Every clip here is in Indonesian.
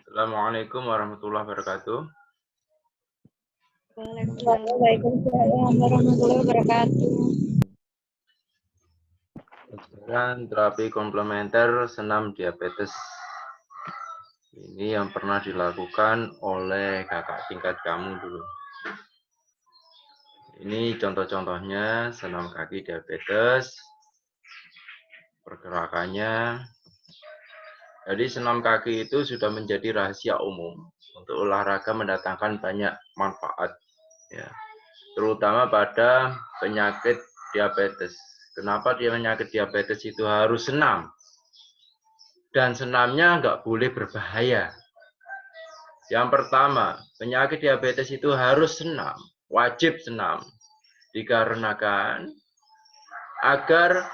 Assalamualaikum warahmatullahi wabarakatuh. Waalaikumsalam warahmatullahi wabarakatuh. Pelajaran terapi komplementer senam diabetes. Ini yang pernah dilakukan oleh kakak tingkat kamu dulu. Ini contoh-contohnya senam kaki diabetes. Pergerakannya. Jadi senam kaki itu sudah menjadi rahasia umum. Untuk olahraga mendatangkan banyak manfaat. Ya. Terutama pada penyakit diabetes. Kenapa dia penyakit diabetes itu harus senam? Dan senamnya nggak boleh berbahaya. Yang pertama, penyakit diabetes itu harus senam, wajib senam. Dikarenakan agar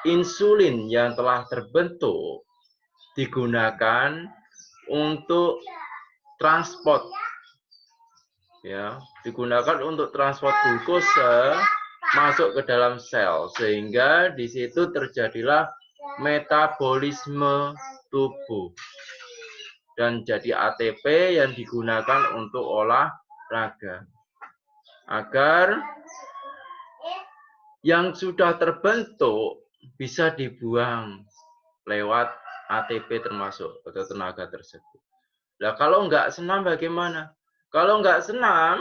insulin yang telah terbentuk digunakan untuk transport, ya, digunakan untuk transport glukosa masuk ke dalam sel, sehingga di situ terjadilah metabolisme tubuh dan jadi ATP yang digunakan untuk olahraga, agar yang sudah terbentuk bisa dibuang lewat ATP termasuk atau tenaga tersebut. Nah, kalau nggak senam bagaimana? Kalau nggak senam,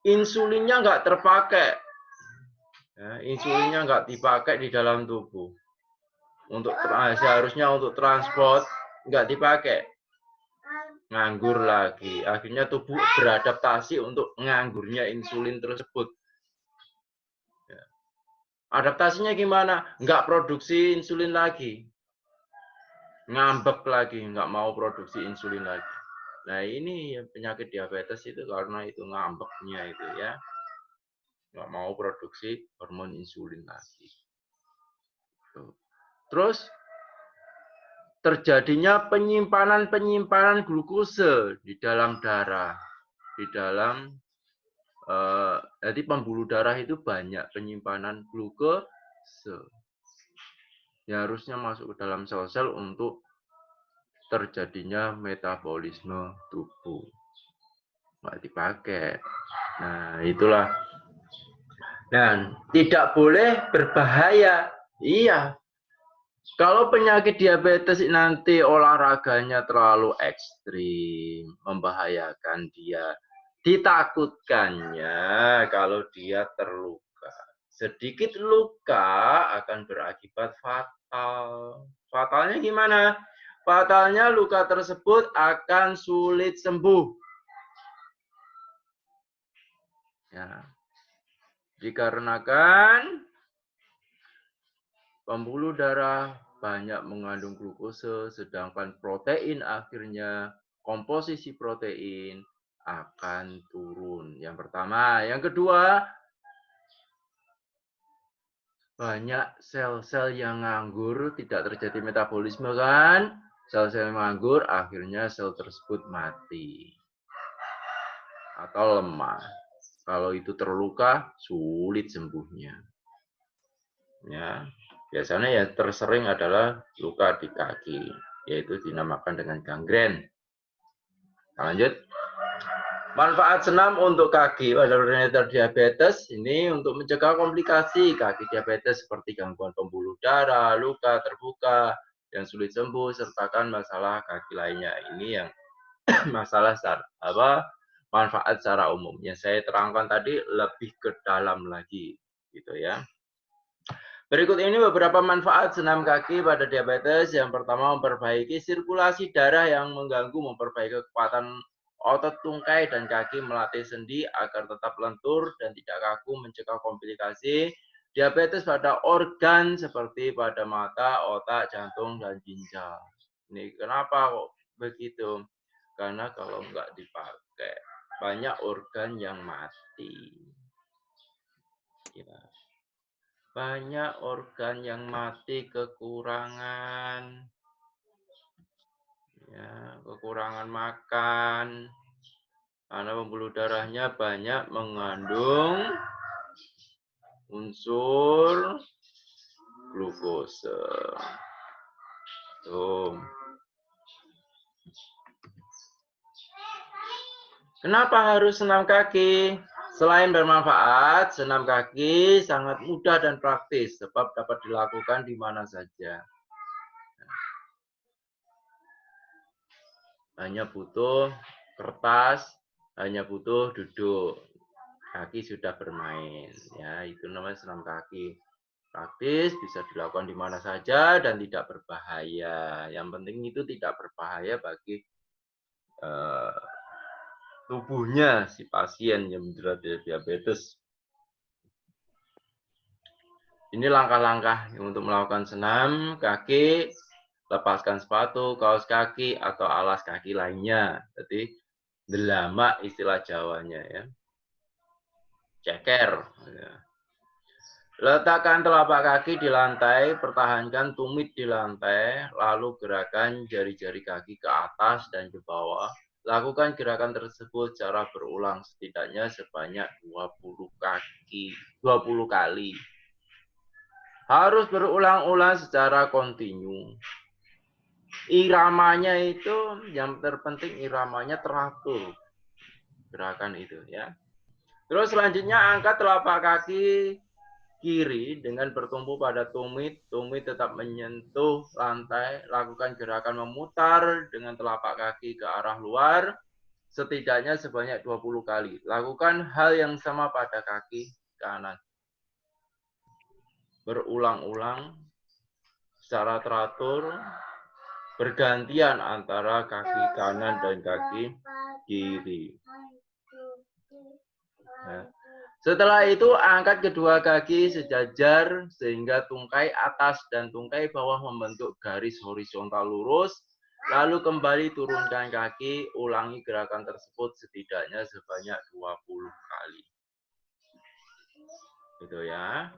insulinnya nggak terpakai. Ya, insulinnya nggak dipakai di dalam tubuh. Untuk seharusnya untuk transport nggak dipakai. Nganggur lagi. Akhirnya tubuh beradaptasi untuk nganggurnya insulin tersebut. Ya. Adaptasinya gimana? Nggak produksi insulin lagi. Ngambek lagi, nggak mau produksi insulin lagi. Nah, ini penyakit diabetes itu karena itu ngambeknya itu ya. Nggak mau produksi hormon insulin lagi. Tuh. Terus terjadinya penyimpanan glukosa di dalam darah. Di dalam jadi pembuluh darah itu banyak penyimpanan glukosa. Ya, harusnya masuk ke dalam sel-sel untuk terjadinya metabolisme tubuh. Nggak dipakai. Nah, itulah. Dan tidak boleh berbahaya. Iya. Kalau penyakit diabetes nanti olahraganya terlalu ekstrim, membahayakan dia. Ditakutkannya kalau dia terluka. Sedikit luka akan berakibat fatal. Fatalnya gimana? Fatalnya luka tersebut akan sulit sembuh. Ya. Dikarenakan pembuluh darah banyak mengandung glukosa, sedangkan protein akhirnya komposisi protein akan turun. Yang pertama. Yang kedua, banyak sel-sel yang nganggur, tidak terjadi metabolisme kan? Sel-sel yang nganggur, akhirnya sel tersebut mati. Atau lemah. Kalau itu terluka, sulit sembuhnya. Ya, biasanya ya tersering adalah luka di kaki, yaitu dinamakan dengan gangren. Lanjut. Manfaat senam untuk kaki pada penderita diabetes ini untuk mencegah komplikasi kaki diabetes seperti gangguan pembuluh darah, luka terbuka yang sulit sembuh, sertakan masalah kaki lainnya. Ini yang masalah manfaat secara umum. Yang saya terangkan tadi lebih ke dalam lagi, gitu ya. Berikut ini beberapa manfaat senam kaki pada diabetes. Yang pertama, memperbaiki sirkulasi darah yang mengganggu, memperbaiki kekuatan otot tungkai dan kaki, melatih sendi agar tetap lentur dan tidak kaku, mencegah komplikasi diabetes pada organ seperti pada mata, otak, jantung, dan ginjal. Ini kenapa kok begitu? Karena kalau nggak dipakai, banyak organ yang mati. Ya. Banyak organ yang mati kekurangan, ya, kekurangan makan, karena pembuluh darahnya banyak mengandung unsur glukosa. Tuh. Kenapa harus senam kaki? Selain bermanfaat, senam kaki sangat mudah dan praktis sebab dapat dilakukan di mana saja. Hanya butuh kertas, hanya butuh duduk. Kaki sudah bermain. Ya, itu namanya senam kaki. Praktis, bisa dilakukan di mana saja dan tidak berbahaya. Yang penting itu tidak berbahaya bagi tubuhnya si pasien yang menderita diabetes. Ini langkah-langkah untuk melakukan senam kaki. Lepaskan sepatu, kaos kaki, atau alas kaki lainnya. Jadi, delama istilah Jawanya ya. Ceker. Ya. Letakkan telapak kaki di lantai, pertahankan tumit di lantai, lalu gerakan jari-jari kaki ke atas dan ke bawah. Lakukan gerakan tersebut secara berulang setidaknya sebanyak 20 kali. Harus berulang-ulang secara kontinu. Iramanya itu yang terpenting iramanya teratur. Gerakan itu ya. Terus selanjutnya angkat telapak kaki kiri dengan bertumpu pada tumit. Tumit tetap menyentuh lantai. Lakukan gerakan memutar dengan telapak kaki ke arah luar setidaknya sebanyak 20 kali. Lakukan hal yang sama pada kaki kanan. Berulang-ulang secara teratur, bergantian antara kaki kanan dan kaki kiri. Nah, setelah itu angkat kedua kaki sejajar sehingga tungkai atas dan tungkai bawah membentuk garis horizontal lurus. Lalu kembali turunkan kaki, ulangi gerakan tersebut setidaknya sebanyak 20 kali. Gitu ya.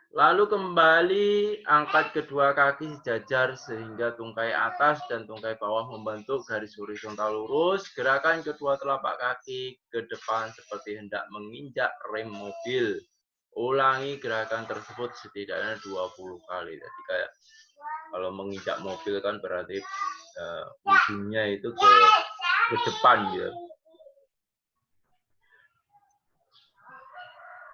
Lalu kembali angkat kedua kaki sejajar sehingga tungkai atas dan tungkai bawah membentuk garis horizontal lurus. Gerakan kedua telapak kaki ke depan seperti hendak menginjak rem mobil. Ulangi gerakan tersebut setidaknya 20 kali. Jadi kayak kalau menginjak mobil kan berarti ujungnya itu ke depan ya.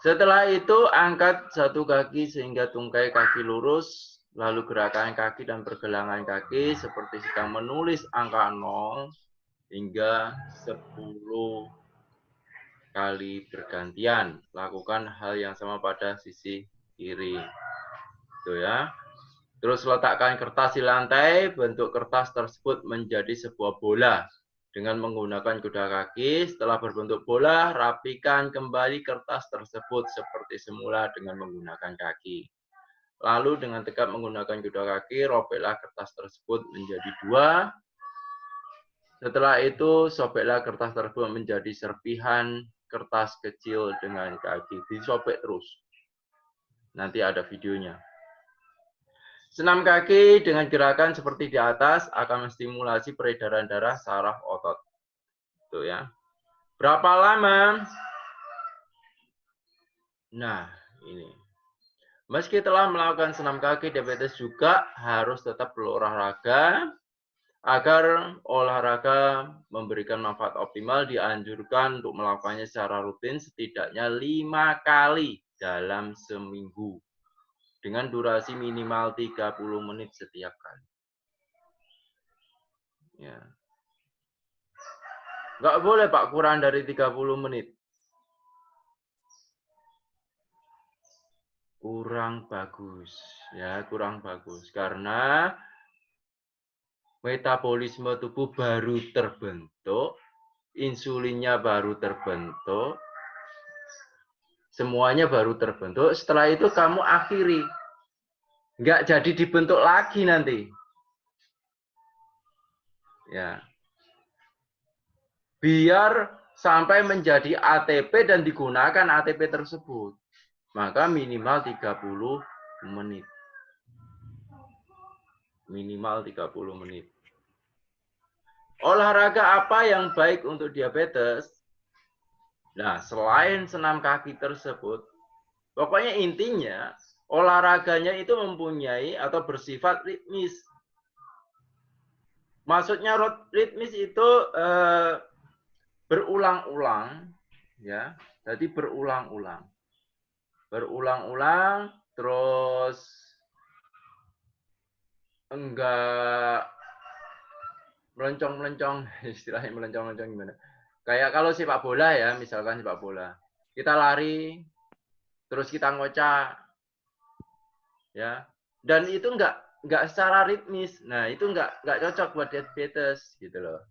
Setelah itu, angkat satu kaki sehingga tungkai kaki lurus, lalu gerakan kaki dan pergelangan kaki seperti sedang menulis angka 0 hingga 10 kali bergantian. Lakukan hal yang sama pada sisi kiri. Itu ya. Terus letakkan kertas di lantai, bentuk kertas tersebut menjadi sebuah bola. Dengan menggunakan kedua kaki, setelah berbentuk bola, rapikan kembali kertas tersebut seperti semula dengan menggunakan kaki. Lalu dengan tegap menggunakan kedua kaki, robeklah kertas tersebut menjadi dua. Setelah itu, sobeklah kertas tersebut menjadi serpihan kertas kecil dengan kaki. Disobek terus. Nanti ada videonya. Senam kaki dengan gerakan seperti di atas akan menstimulasi peredaran darah saraf otot. Tuh ya. Berapa lama? Nah, ini. Meski telah melakukan senam kaki, diabetes juga harus tetap berolahraga. Agar olahraga memberikan manfaat optimal, dianjurkan untuk melakukannya secara rutin setidaknya 5 kali dalam seminggu. Dengan durasi minimal 30 menit setiap kali. Ya. Nggak boleh Pak kurang dari 30 menit. Kurang bagus. Ya, kurang bagus. Karena metabolisme tubuh baru terbentuk, insulinnya baru terbentuk, semuanya baru terbentuk. Setelah itu kamu akhiri. Nggak jadi dibentuk lagi nanti. Ya. Biar sampai menjadi ATP dan digunakan ATP tersebut. Maka minimal 30 menit. Minimal 30 menit. Olahraga apa yang baik untuk diabetes? Nah, selain senam kaki tersebut, pokoknya intinya olahraganya itu mempunyai atau bersifat ritmis. Maksudnya ritmis itu berulang-ulang, ya. Jadi berulang-ulang, terus enggak melencong-melencong, istilahnya melencong-melencong gimana? Kayak kalau sepak bola ya, misalkan sepak bola, kita lari, terus kita ngocak, ya, dan itu enggak secara ritmis. Nah, itu enggak cocok buat diabetes gitu loh.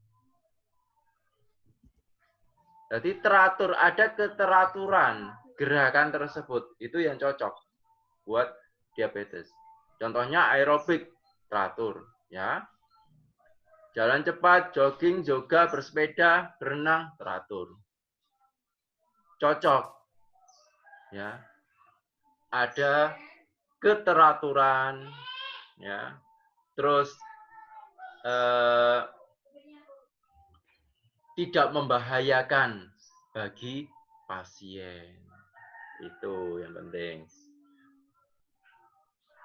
Jadi teratur, ada keteraturan gerakan tersebut, itu yang cocok buat diabetes. Contohnya aerobik teratur, ya. Jalan cepat, jogging, yoga, bersepeda, berenang teratur. Cocok. Ya. Ada keteraturan, ya. Terus tidak membahayakan bagi pasien. Itu yang penting.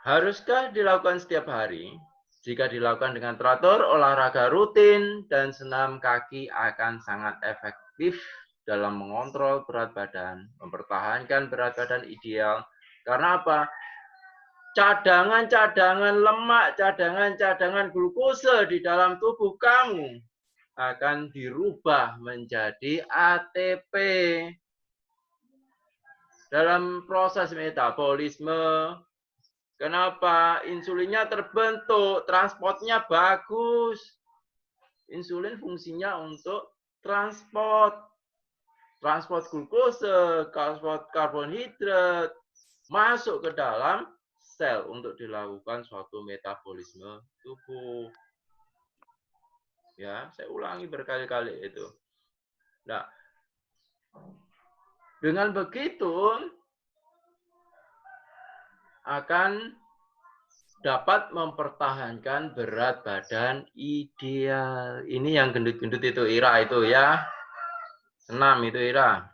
Haruskah dilakukan setiap hari? Jika dilakukan dengan teratur, olahraga rutin, dan senam kaki akan sangat efektif dalam mengontrol berat badan, mempertahankan berat badan ideal. Karena apa? Cadangan-cadangan lemak, cadangan-cadangan glukose di dalam tubuh kamu akan dirubah menjadi ATP. Dalam proses metabolisme, kenapa insulinnya terbentuk, transportnya bagus. Insulin fungsinya untuk transport glukose, transport karbohidrat, masuk ke dalam sel untuk dilakukan suatu metabolisme tubuh. Ya, saya ulangi berkali-kali itu. Nah, dengan begitu akan dapat mempertahankan berat badan ideal. Ini yang gendut-gendut itu, Ira itu ya. Senam itu, Ira.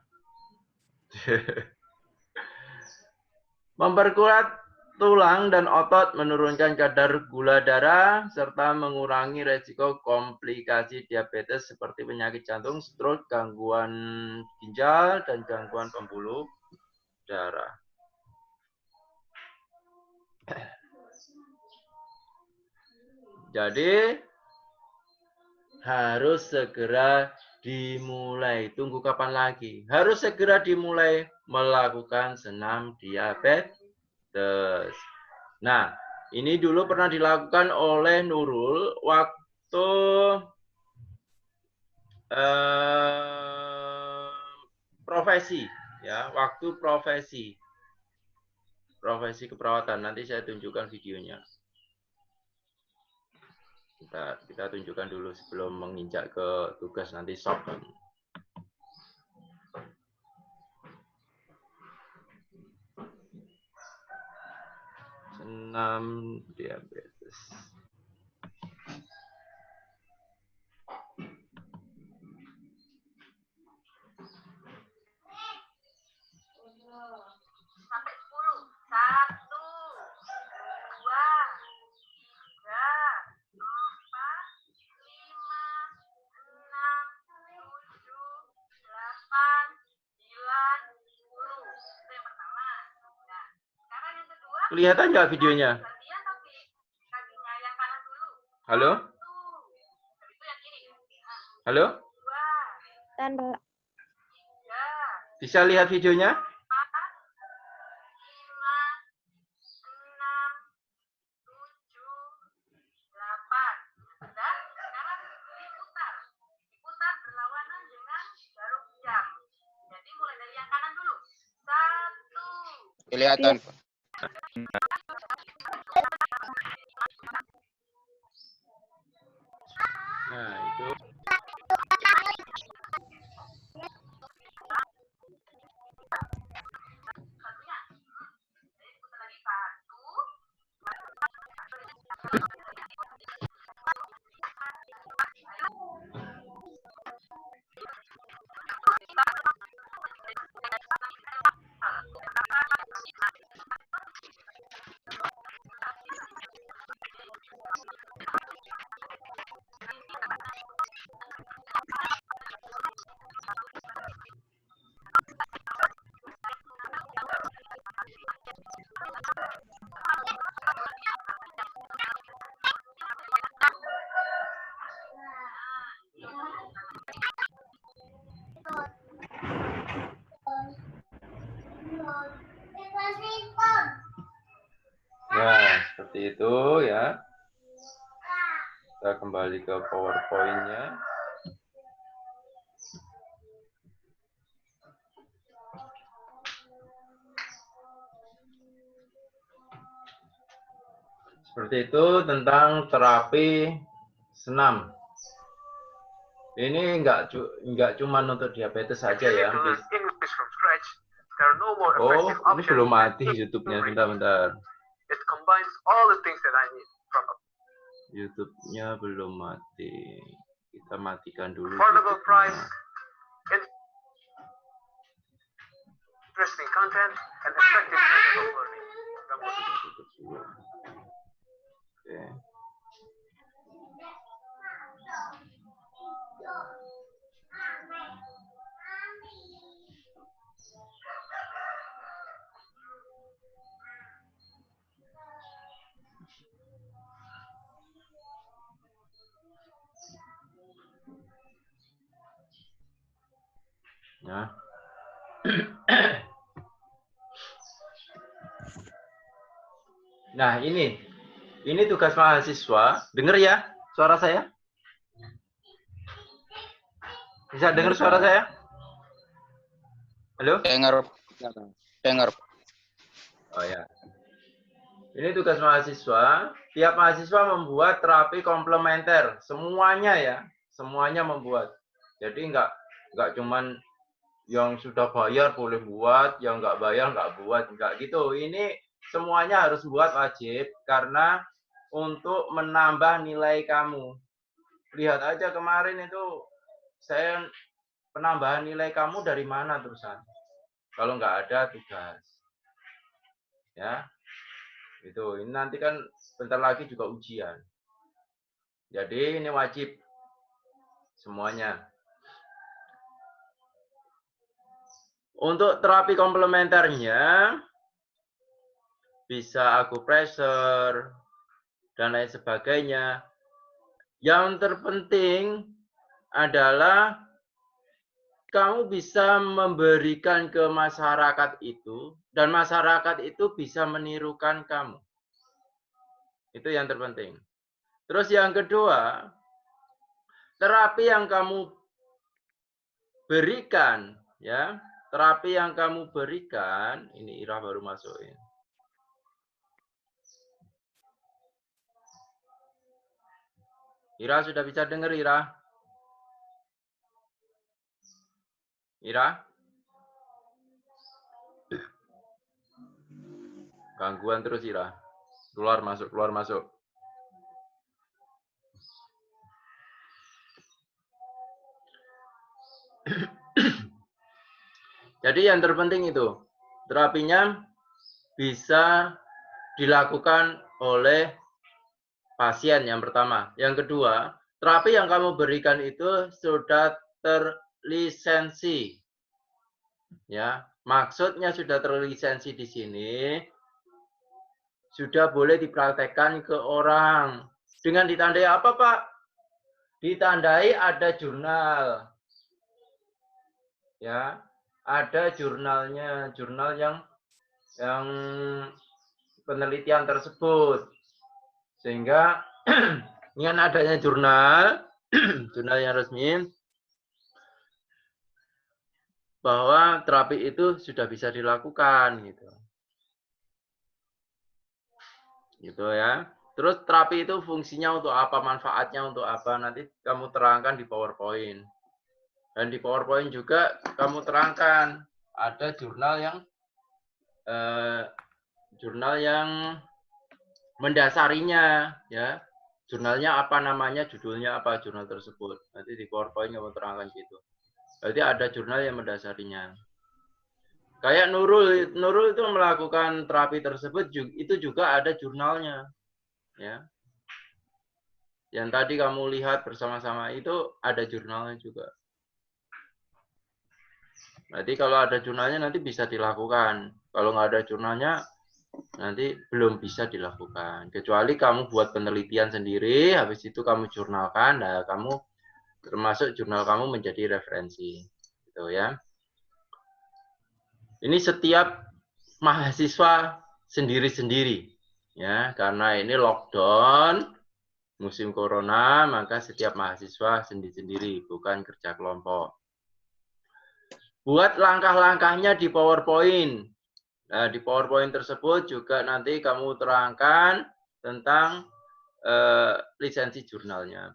Memperkuat tulang dan otot, menurunkan kadar gula darah, serta mengurangi resiko komplikasi diabetes seperti penyakit jantung, stroke, gangguan ginjal, dan gangguan pembuluh darah. Jadi harus segera dimulai. Tunggu kapan lagi? Harus segera dimulai melakukan senam diabetes. Nah, ini dulu pernah dilakukan oleh Nurul waktu profesi, ya, waktu profesi keperawatan. Nanti saya tunjukkan videonya. Kita tunjukkan dulu sebelum menginjak ke tugas nanti sob. Senam diabetes. Sampai 10. 1, 2, 3, 4, 5, 6, 7, 8, 9, 10. Itu yang pertama. Nah, sekarang yang kedua. Kelihatan nggak videonya? Gantian tapi kakinya yang kanan dulu. Halo? Itu yang kiri. Halo? 2, Tanda 3, Bisa lihat videonya? 5, 6, 7, 8. Sudah, sekarang diputar berlawanan dengan jarum jam. Jadi mulai dari yang kanan dulu. 1. Kelihatan, Pak. Nah, itu. Seperti itu ya. Kita kembali ke PowerPoint-nya. Seperti itu tentang terapi senam. Ini nggak cuma untuk diabetes saja ya. Oh, ini belum mati YouTube-nya. Bentar. YouTube-nya belum mati. Kita matikan dulu. Interesting content and effective method of learning. Oke. Nah. Nah, ini tugas mahasiswa. Dengar ya suara saya? Bisa dengar suara saya? Halo? Dengar. Oh ya. Ini tugas mahasiswa. Tiap mahasiswa membuat terapi komplementer. Semuanya ya. Semuanya membuat. Jadi nggak cuman yang sudah bayar boleh buat, yang nggak bayar nggak buat. Nggak gitu. Ini semuanya harus buat wajib. Karena untuk menambah nilai kamu. Lihat aja kemarin itu saya penambahan nilai kamu dari mana terusan. Kalau nggak ada tugas. Ya. Itu, ini nanti kan bentar lagi juga ujian. Jadi ini wajib semuanya. Untuk terapi komplementernya bisa akupressure dan lain sebagainya. Yang terpenting adalah kamu bisa memberikan ke masyarakat itu, dan masyarakat itu bisa menirukan kamu. Itu yang terpenting. Terus yang kedua, terapi yang kamu berikan, ya, terapi yang kamu berikan, ini Ira baru masukin. Ira sudah bisa dengar, Ira? Ira? Gangguan terus, Ira. Keluar masuk, keluar masuk. Jadi yang terpenting itu, terapinya bisa dilakukan oleh pasien yang pertama. Yang kedua, terapi yang kamu berikan itu sudah terlisensi. Ya, maksudnya sudah terlisensi di sini, sudah boleh dipraktekkan ke orang. Dengan ditandai apa, Pak? Ditandai ada jurnal. Ya, ada jurnalnya, jurnal yang penelitian tersebut. Sehingga dengan adanya jurnal, jurnal yang resmi, bahwa terapi itu sudah bisa dilakukan gitu. Gitu ya. Terus terapi itu fungsinya untuk apa, manfaatnya untuk apa, nanti kamu terangkan di PowerPoint. Dan di PowerPoint juga kamu terangkan ada jurnal yang mendasarinya ya. Jurnalnya apa namanya, judulnya apa jurnal tersebut. Nanti di PowerPoint kamu terangkan gitu. Berarti ada jurnal yang mendasarinya. Kayak Nurul itu melakukan terapi tersebut, itu juga ada jurnalnya. Ya. Yang tadi kamu lihat bersama-sama itu ada jurnalnya juga. Nanti kalau ada jurnalnya nanti bisa dilakukan. Kalau nggak ada jurnalnya nanti belum bisa dilakukan. Kecuali kamu buat penelitian sendiri, habis itu kamu jurnalkan, nah kamu termasuk jurnal kamu menjadi referensi. Gitu ya. Ini setiap mahasiswa sendiri-sendiri. Ya, karena ini lockdown musim corona, maka setiap mahasiswa sendiri-sendiri, bukan kerja kelompok. Buat langkah-langkahnya di PowerPoint. Nah, di PowerPoint tersebut juga nanti kamu terangkan tentang lisensi jurnalnya.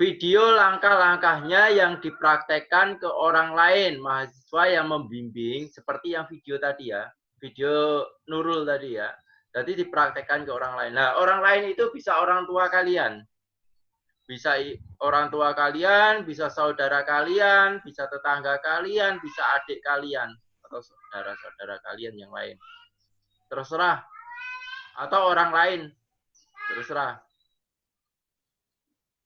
Video langkah-langkahnya yang dipraktekkan ke orang lain, mahasiswa yang membimbing, seperti yang video tadi ya, video Nurul tadi ya. Jadi dipraktekkan ke orang lain. Nah, orang lain itu bisa orang tua kalian. Bisa orang tua kalian, bisa saudara kalian, bisa tetangga kalian, bisa adik kalian, atau saudara-saudara kalian yang lain. Terserah. Atau orang lain. Terserah.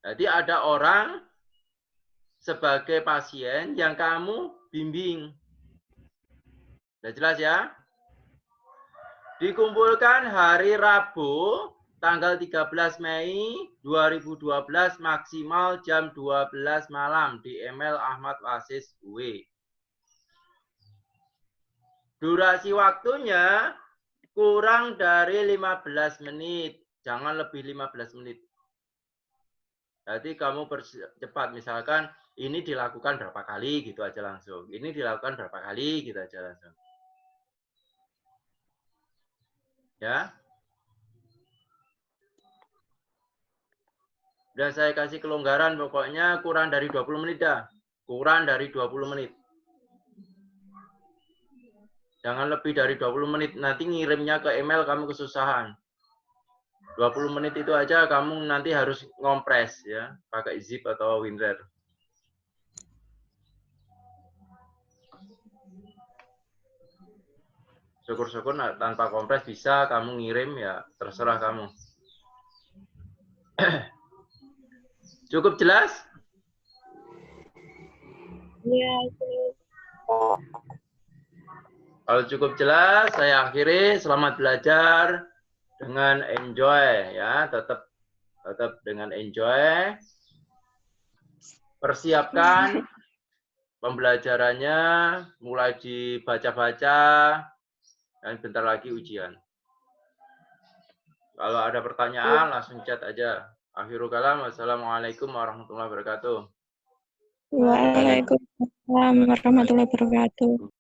Jadi ada orang sebagai pasien yang kamu bimbing. Sudah jelas ya? Dikumpulkan hari Rabu tanggal 13 Mei 2012 maksimal jam 12 malam di email Ahmad Wasis UE. Durasi waktunya kurang dari 15 menit. Jangan lebih 15 menit. Jadi kamu percepat, misalkan ini dilakukan berapa kali gitu aja langsung. Ini dilakukan berapa kali gitu aja langsung. Ya. Udah saya kasih kelonggaran, pokoknya kurang dari 20 menit dah. Kurang dari 20 menit. Jangan lebih dari 20 menit. Nanti ngirimnya ke email kamu kesusahan. 20 menit itu aja kamu nanti harus ngompres ya, pakai zip atau WinRAR. Syukur-syukur tanpa kompres bisa kamu ngirim ya, terserah kamu. Cukup jelas? Iya. Kalau cukup jelas, saya akhiri. Selamat belajar dengan enjoy ya, tetap dengan enjoy. Persiapkan pembelajarannya, mulai dibaca-baca, dan bentar lagi ujian. Kalau ada pertanyaan, langsung chat aja. Akhirul kalam, wassalamualaikum warahmatullahi wabarakatuh. Waalaikumsalam warahmatullahi wabarakatuh.